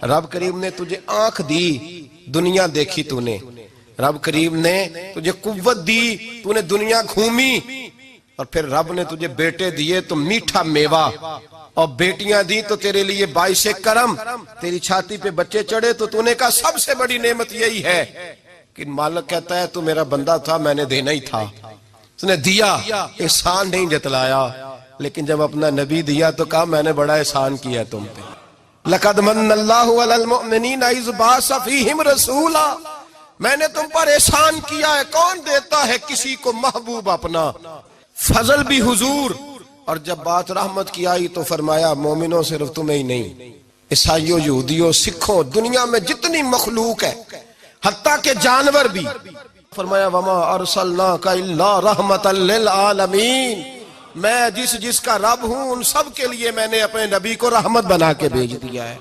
रब करीम ने तुझे आंख दी, दुनिया देखी तूने। रब करीम ने तुझे कुव्वत दी, तूने दुनिया घूमी। और फिर रब ने तुझे बेटे दिए तो मीठा मेवा, और बेटियां दी तो तेरे लिए बाइशे करम। तेरी छाती पे बच्चे चढ़े तो तूने कहा सबसे बड़ी नेमत यही है कि मालिक कहता है तू मेरा बंदा था, मैंने देना ही था। उसने दिया, एहसान नहीं जतलाया। लेकिन जब अपना नबी दिया तो कहा मैंने बड़ा एहसान किया तुम पे। लक़द मन्नल्लाहु अलल मुअमिनीना इज़ बअसा फ़ीहिम रसूला। मैंने तुम पर एहसान किया है। कौन देता है किसी को महबूब अपना, फजल भी हुजूर। और जब बात रहमत की आई तो फरमाया मोमिनों सिर्फ तुम्हें ही नहीं, ईसाइयों, यहूदियों, सिखों, दुनिया में जितनी मखलूक है, हत्ता के जानवर भी। फरमाया वमा अरसलनाका इल्ला रहमतल लिल आलमीन। मैं जिसका रब हूं उन सब के लिए मैंने अपने नबी को रहमत बना के भेज दिया है।